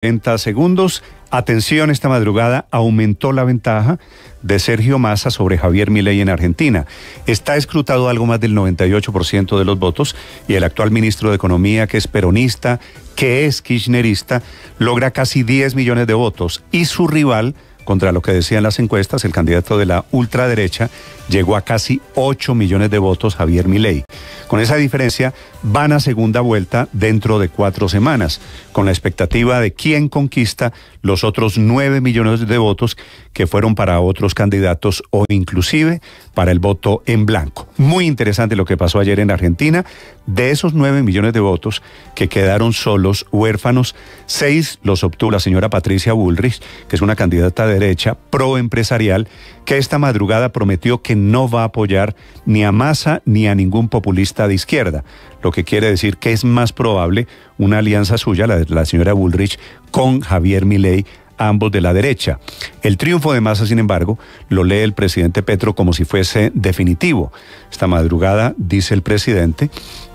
30 segundos. Atención, esta madrugada aumentó la ventaja de Sergio Massa sobre Javier Milei en Argentina. Está escrutado algo más del 98% de los votos y el actual ministro de Economía, que es peronista, que es kirchnerista, logra casi 10 millones de votos y su rival, contra lo que decían las encuestas, el candidato de la ultraderecha, llegó a casi 8 millones de votos, Javier Milei. Con esa diferencia, van a segunda vuelta dentro de 4 semanas, con la expectativa de quién conquista los otros 9 millones de votos que fueron para otros candidatos o inclusive para el voto en blanco. Muy interesante lo que pasó ayer en Argentina. De esos 9 millones de votos que quedaron solos, huérfanos, 6 los obtuvo la señora Patricia Bullrich, que es una candidata de derecha proempresarial, que esta madrugada prometió que no va a apoyar ni a Massa ni a ningún populista de izquierda, lo que quiere decir que es más probable una alianza suya, la de la señora Bullrich, con Javier Milei, ambos de la derecha. El triunfo de Massa, sin embargo, lo lee el presidente Petro como si fuese definitivo. Esta madrugada dice el presidente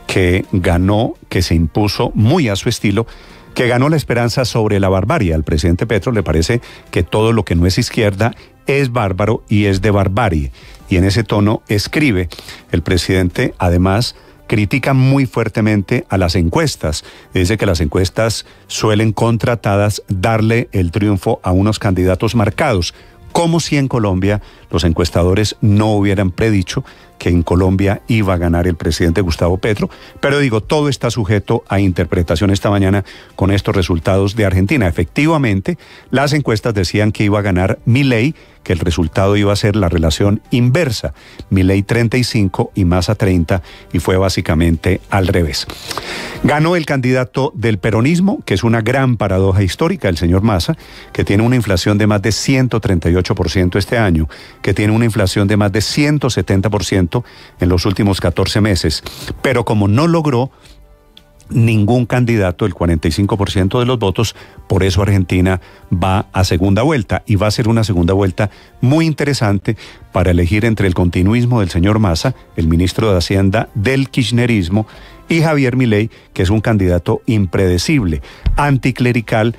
que ganó, que se impuso muy a su estilo, que ganó la esperanza sobre la barbarie. Al presidente Petro le parece que todo lo que no es izquierda es bárbaro y es de barbarie. Y en ese tono escribe el presidente, además, critica muy fuertemente a las encuestas. Dice que las encuestas suelen, contratadas, darle el triunfo a unos candidatos marcados, como si en Colombia los encuestadores no hubieran predicho que en Colombia iba a ganar el presidente Gustavo Petro. Pero digo, todo está sujeto a interpretación esta mañana con estos resultados de Argentina. Efectivamente, las encuestas decían que iba a ganar Milei, que el resultado iba a ser la relación inversa, Milei 35 y Massa 30, y fue básicamente al revés. Ganó el candidato del peronismo, que es una gran paradoja histórica, el señor Massa, que tiene una inflación de más de 138% este año, que tiene una inflación de más de 170% en los últimos 14 meses, pero como no logró ningún candidato el 45% de los votos, por eso Argentina va a segunda vuelta, y va a ser una segunda vuelta muy interesante para elegir entre el continuismo del señor Massa, el ministro de Hacienda del kirchnerismo, y Javier Milei, que es un candidato impredecible, anticlerical.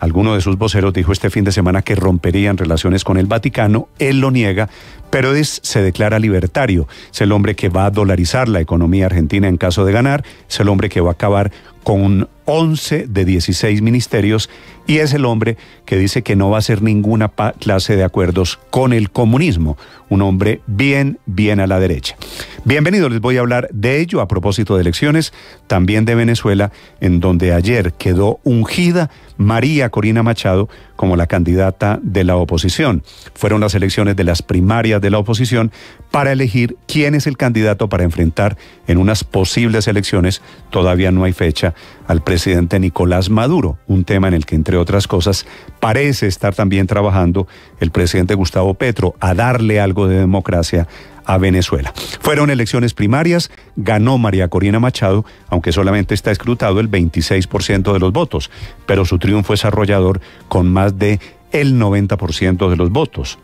Alguno de sus voceros dijo este fin de semana que romperían relaciones con el Vaticano. Él lo niega, pero se declara libertario. Es el hombre que va a dolarizar la economía argentina en caso de ganar. Es el hombre que va a acabar con 11 de 16 ministerios. Y es el hombre que dice que no va a hacer ninguna clase de acuerdos con el comunismo. Un hombre bien a la derecha. Bienvenidos, les voy a hablar de ello a propósito de elecciones, también de Venezuela, en donde ayer quedó ungida María Corina Machado como la candidata de la oposición. Fueron las elecciones de las primarias de la oposición para elegir quién es el candidato para enfrentar en unas posibles elecciones, todavía no hay fecha, al presidente Nicolás Maduro, un tema en el que, entre otras cosas, parece estar también trabajando el presidente Gustavo Petro a darle algo de democracia a Venezuela. Fueron elecciones primarias, ganó María Corina Machado, aunque solamente está escrutado el 26% de los votos, pero su triunfo es arrollador con más de el 90% de los votos.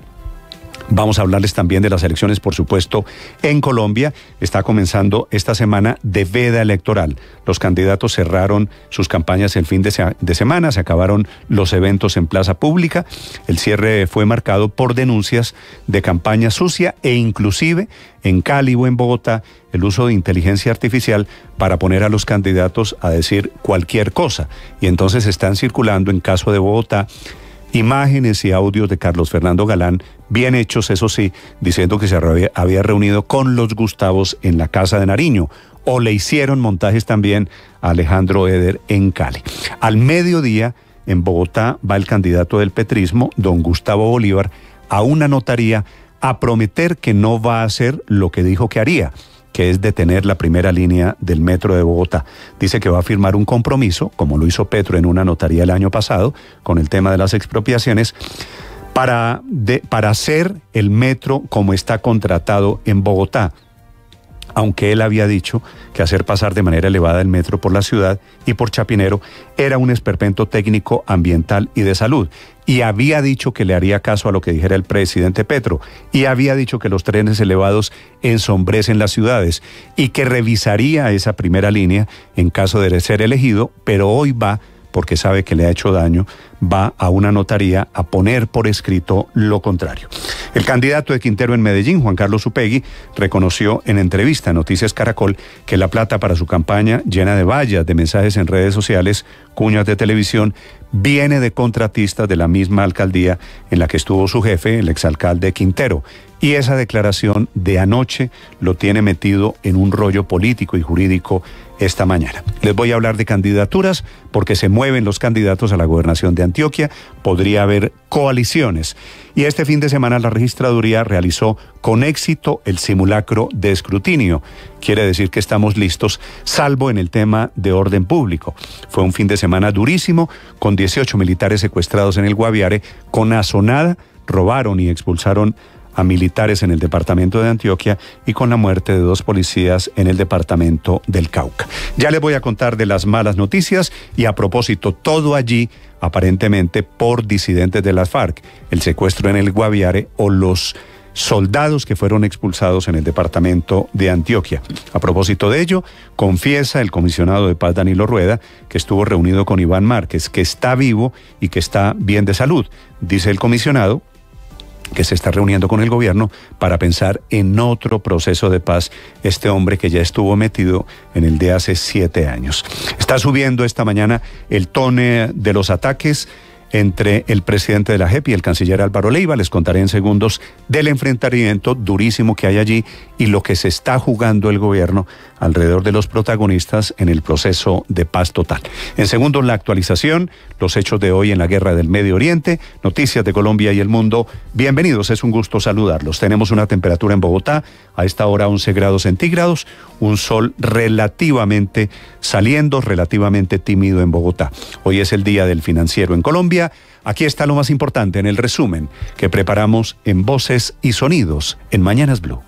Vamos a hablarles también de las elecciones, por supuesto, en Colombia. Está comenzando esta semana de veda electoral. Los candidatos cerraron sus campañas el fin de semana, se acabaron los eventos en plaza pública. El cierre fue marcado por denuncias de campaña sucia e inclusive en Cali o en Bogotá el uso de inteligencia artificial para poner a los candidatos a decir cualquier cosa. Y entonces están circulando, en caso de Bogotá, imágenes y audios de Carlos Fernando Galán, bien hechos, eso sí, diciendo que se había reunido con los Gustavos en la Casa de Nariño, o le hicieron montajes también a Alejandro Eder en Cali. Al mediodía, en Bogotá, va el candidato del petrismo, don Gustavo Bolívar, a una notaría a prometer que no va a hacer lo que dijo que haría, que es detener la primera línea del metro de Bogotá. Dice que va a firmar un compromiso, como lo hizo Petro en una notaría el año pasado, con el tema de las expropiaciones, para hacer el metro como está contratado en Bogotá. Aunque él había dicho que hacer pasar de manera elevada el metro por la ciudad y por Chapinero era un esperpento técnico, ambiental y de salud. Y había dicho que le haría caso a lo que dijera el presidente Petro. Y había dicho que los trenes elevados ensombrecen las ciudades y que revisaría esa primera línea en caso de ser elegido, pero hoy va porque sabe que le ha hecho daño, va a una notaría a poner por escrito lo contrario. El candidato de Quintero en Medellín, Juan Carlos Upegui, reconoció en entrevista a Noticias Caracol que la plata para su campaña, llena de vallas, de mensajes en redes sociales, cuñas de televisión, viene de contratistas de la misma alcaldía en la que estuvo su jefe, el exalcalde Quintero. Y esa declaración de anoche lo tiene metido en un rollo político y jurídico esta mañana. Les voy a hablar de candidaturas porque se mueven los candidatos a la gobernación de Antioquia. Podría haber coaliciones. Y este fin de semana la registraduría realizó con éxito el simulacro de escrutinio. Quiere decir que estamos listos, salvo en el tema de orden público. Fue un fin de semana durísimo, con 18 militares secuestrados en el Guaviare. Con azonada robaron y expulsaron a militares en el departamento de Antioquia y con la muerte de 2 policías en el departamento del Cauca. Ya les voy a contar de las malas noticias y a propósito, todo allí aparentemente por disidentes de las FARC, el secuestro en el Guaviare o los soldados que fueron expulsados en el departamento de Antioquia. A propósito de ello, confiesa el comisionado de paz Danilo Rueda que estuvo reunido con Iván Márquez, que está vivo y que está bien de salud. Dice el comisionado que se está reuniendo con el gobierno para pensar en otro proceso de paz, este hombre que ya estuvo metido en el de hace 7 años. Está subiendo esta mañana el tono de los ataques entre el presidente de la JEP y el canciller Álvaro Leiva. Les contaré en segundos del enfrentamiento durísimo que hay allí y lo que se está jugando el gobierno alrededor de los protagonistas en el proceso de paz total. En segundos, la actualización, los hechos de hoy en la guerra del Medio Oriente, noticias de Colombia y el mundo. Bienvenidos, es un gusto saludarlos. Tenemos una temperatura en Bogotá, a esta hora 11 grados centígrados, un sol relativamente saliendo, relativamente tímido en Bogotá. Hoy es el día del financiero en Colombia. Aquí está lo más importante en el resumen que preparamos en Voces y Sonidos en Mañanas Blue.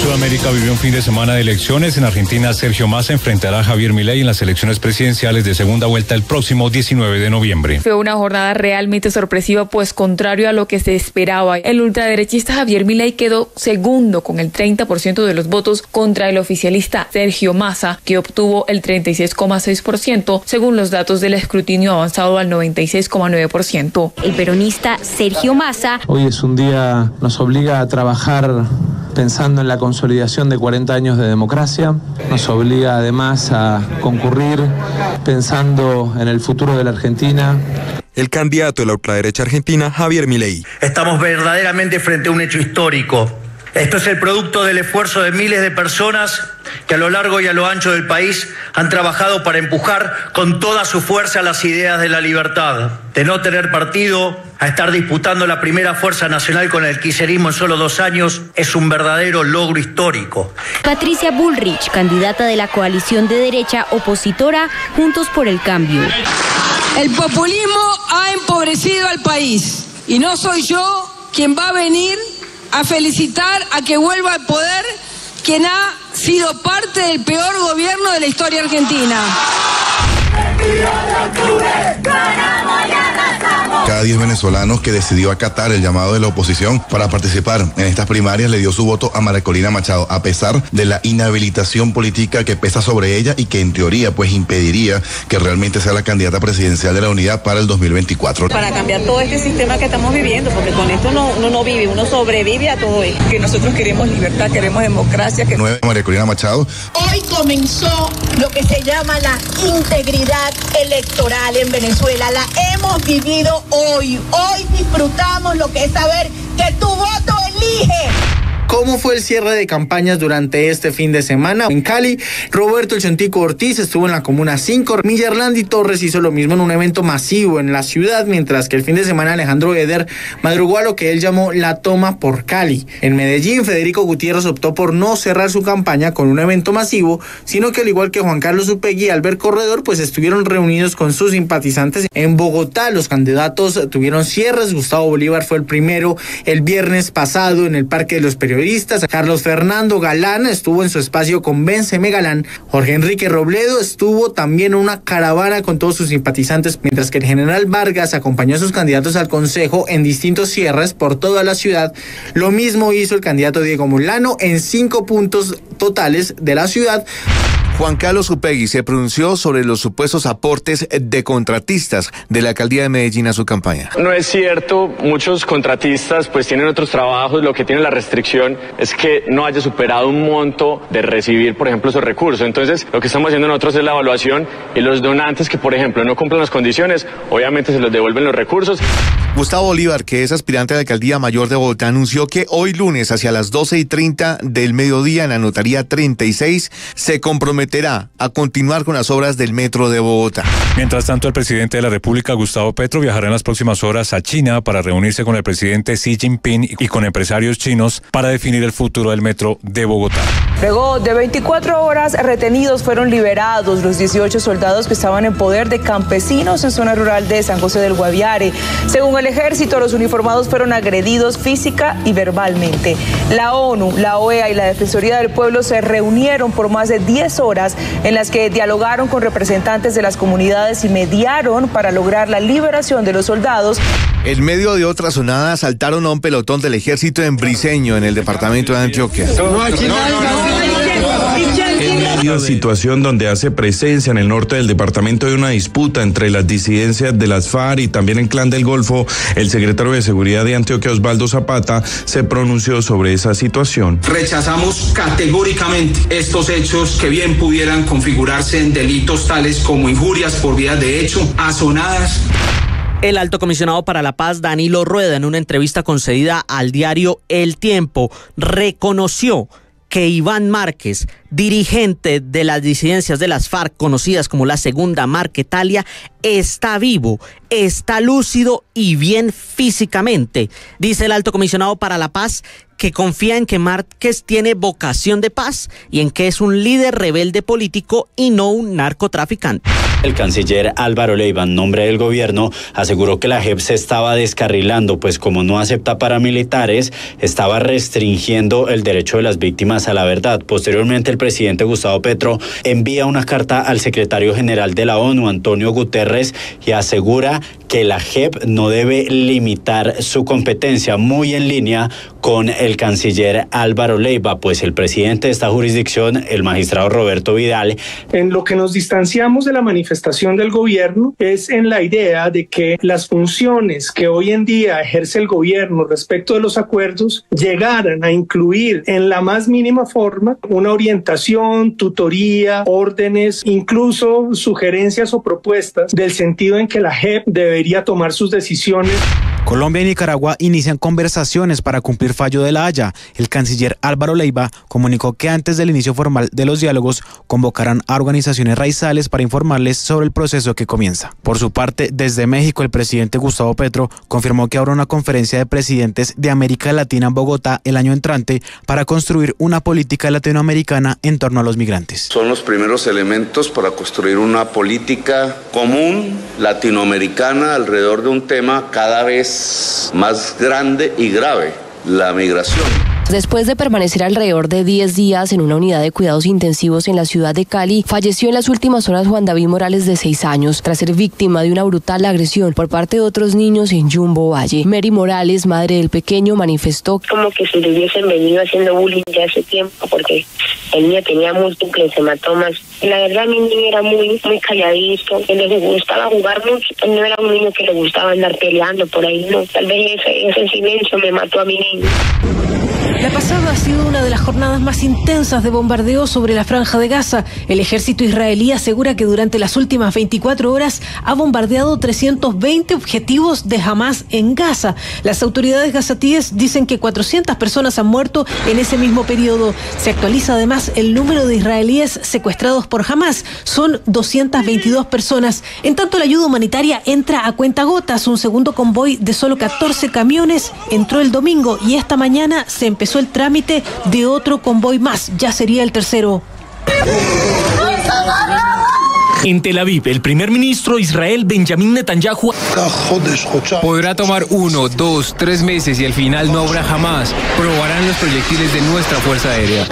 Sudamérica vivió un fin de semana de elecciones. En Argentina, Sergio Massa enfrentará a Javier Milei en las elecciones presidenciales de segunda vuelta el próximo 19 de noviembre. Fue una jornada realmente sorpresiva, pues contrario a lo que se esperaba, el ultraderechista Javier Milei quedó segundo con el 30% de los votos contra el oficialista Sergio Massa, que obtuvo el 36,6%, según los datos del escrutinio avanzado al 96,9%. El peronista Sergio Massa. Hoy es un día, nos obliga a trabajar pensando en la consolidación de 40 años de democracia, nos obliga además a concurrir pensando en el futuro de la Argentina. El candidato de la ultraderecha argentina, Javier Milei. Estamos verdaderamente frente a un hecho histórico. Esto es el producto del esfuerzo de miles de personas que a lo largo y a lo ancho del país han trabajado para empujar con toda su fuerza las ideas de la libertad, de no tener partido, a estar disputando la primera fuerza nacional con el kirchnerismo en solo 2 años, es un verdadero logro histórico. Patricia Bullrich, candidata de la coalición de derecha opositora Juntos por el Cambio. El populismo ha empobrecido al país y no soy yo quien va a venir a felicitar a que vuelva al poder quien ha sido parte del peor gobierno de la historia argentina. Cada 10 venezolanos que decidió acatar el llamado de la oposición para participar en estas primarias le dio su voto a María Corina Machado, a pesar de la inhabilitación política que pesa sobre ella y que en teoría pues impediría que realmente sea la candidata presidencial de la unidad para el 2024. Para cambiar todo este sistema que estamos viviendo, porque con esto uno no vive, uno sobrevive a todo esto. Que nosotros queremos libertad, queremos democracia. María Corina Machado. Hoy comenzó lo que se llama la integridad electoral en Venezuela. La hemos vivido hoy. Hoy disfrutamos lo que es saber que tu voto elige. ¿Cómo fue el cierre de campañas durante este fin de semana? En Cali, Roberto El Chontico Ortiz estuvo en la Comuna 5. Millarlandi Torres hizo lo mismo en un evento masivo en la ciudad, mientras que el fin de semana Alejandro Eder madrugó a lo que él llamó la toma por Cali. En Medellín, Federico Gutiérrez optó por no cerrar su campaña con un evento masivo, sino que al igual que Juan Carlos Upegui y Albert Corredor, pues estuvieron reunidos con sus simpatizantes. En Bogotá, los candidatos tuvieron cierres. Gustavo Bolívar fue el primero el viernes pasado en el Parque de los Periodistas. Carlos Fernando Galán estuvo en su espacio Convénceme Galán. Jorge Enrique Robledo estuvo también en una caravana con todos sus simpatizantes, mientras que el general Vargas acompañó a sus candidatos al consejo en distintos cierres por toda la ciudad. Lo mismo hizo el candidato Diego Molano en 5 puntos totales de la ciudad. Juan Carlos Upegui se pronunció sobre los supuestos aportes de contratistas de la alcaldía de Medellín a su campaña. No es cierto, muchos contratistas pues tienen otros trabajos, lo que tiene la restricción es que no haya superado un monto de recibir, por ejemplo, esos recursos. Entonces, lo que estamos haciendo nosotros es la evaluación y los donantes que, por ejemplo, no cumplan las condiciones, obviamente se los devuelven los recursos. Gustavo Bolívar, que es aspirante a la alcaldía mayor de Bogotá, anunció que hoy lunes hacia las 12:30 del mediodía en la notaría 36 se comprometerá a continuar con las obras del metro de Bogotá. Mientras tanto, el presidente de la República, Gustavo Petro, viajará en las próximas horas a China para reunirse con el presidente Xi Jinping y con empresarios chinos para definir el futuro del metro de Bogotá. Luego de 24 horas retenidos, fueron liberados los 18 soldados que estaban en poder de campesinos en zona rural de San José del Guaviare. Según el ejército, los uniformados fueron agredidos física y verbalmente. La ONU, la OEA y la Defensoría del Pueblo se reunieron por más de 10 horas en las que dialogaron con representantes de las comunidades y mediaron para lograr la liberación de los soldados. En medio de otra sonada, asaltaron a un pelotón del ejército en Briceño, en el departamento de Antioquia. Una situación donde hace presencia en el norte del departamento de una disputa entre las disidencias de las FARC y también el Clan del Golfo. El secretario de Seguridad de Antioquia, Osvaldo Zapata, se pronunció sobre esa situación. Rechazamos categóricamente estos hechos que bien pudieran configurarse en delitos tales como injurias por vía de hecho, azonadas. El alto comisionado para la paz, Danilo Rueda, en una entrevista concedida al diario El Tiempo, reconoció que Iván Márquez, dirigente de las disidencias de las FARC, conocidas como la Segunda Marquetalia, está vivo, está lúcido y bien físicamente. Dice el alto comisionado para la paz que confía en que Márquez tiene vocación de paz y en que es un líder rebelde político y no un narcotraficante. El canciller Álvaro Leiva, en nombre del gobierno, aseguró que la JEP se estaba descarrilando, pues como no acepta paramilitares, estaba restringiendo el derecho de las víctimas a la verdad. Posteriormente, el presidente Gustavo Petro envía una carta al secretario general de la ONU, Antonio Guterres, y asegura que la JEP no debe limitar su competencia, muy en línea con el canciller Álvaro Leiva, pues el presidente de esta jurisdicción, el magistrado Roberto Vidal. En lo que nos distanciamos de la manifestación del gobierno es en la idea de que las funciones que hoy en día ejerce el gobierno respecto de los acuerdos llegaran a incluir en la más mínima forma una orientación, tutoría, órdenes, incluso sugerencias o propuestas del sentido en que la JEP debería tomar sus decisiones. Colombia y Nicaragua inician conversaciones para cumplir fallo de La Haya. El canciller Álvaro Leiva comunicó que antes del inicio formal de los diálogos convocarán a organizaciones raizales para informarles sobre el proceso que comienza. Por su parte, desde México, el presidente Gustavo Petro confirmó que habrá una conferencia de presidentes de América Latina en Bogotá el año entrante para construir una política latinoamericana en torno a los migrantes. Son los primeros elementos para construir una política común latinoamericana alrededor de un tema cada vez más grande y grave, la migración. Después de permanecer alrededor de 10 días en una unidad de cuidados intensivos en la ciudad de Cali, falleció en las últimas horas Juan David Morales, de 6 años, tras ser víctima de una brutal agresión por parte de otros niños en Jumbo Valle. Mary Morales, madre del pequeño, manifestó como que si le hubiesen venido haciendo bullying ya hace tiempo, porque el niño tenía múltiples hematomas. La verdad, mi niño era muy calladito, le gustaba jugar mucho, no era un niño que le gustaba andar peleando por ahí, no. Tal vez ese silencio me mató a mi niño. La pasada ha sido una de las jornadas más intensas de bombardeo sobre la Franja de Gaza. El ejército israelí asegura que durante las últimas 24 horas ha bombardeado 320 objetivos de Hamás en Gaza. Las autoridades gazatíes dicen que 400 personas han muerto en ese mismo periodo. Se actualiza además el número de israelíes secuestrados por Hamás. Son 222 personas. En tanto, la ayuda humanitaria entra a cuentagotas. Un segundo convoy de solo 14 camiones entró el domingo y esta mañana se empezó el trámite de otro convoy más, ya sería el tercero. En Tel Aviv, el primer ministro de Israel, Benjamín Netanyahu, podrá tomar 1, 2, 3 meses y al final no habrá jamás. Probarán los proyectiles de nuestra Fuerza Aérea.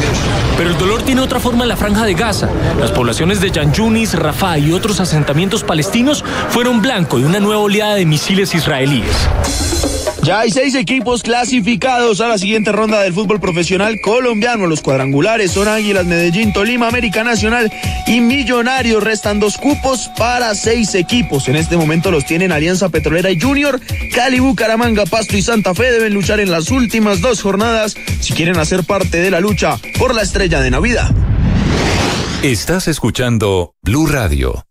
Pero el dolor tiene otra forma en la Franja de Gaza. Las poblaciones de Yan Yunis, Rafah y otros asentamientos palestinos fueron blanco de una nueva oleada de misiles israelíes. Ya hay 6 equipos clasificados a la siguiente ronda del fútbol profesional colombiano. Los cuadrangulares son Águilas, Medellín, Tolima, América Nacional y Millonarios. Restan 2 cupos para 6 equipos. En este momento los tienen Alianza Petrolera y Junior. Cali, Bucaramanga, Pasto y Santa Fe deben luchar en las últimas 2 jornadas si quieren hacer parte de la lucha por la estrella de Navidad. Estás escuchando Blue Radio.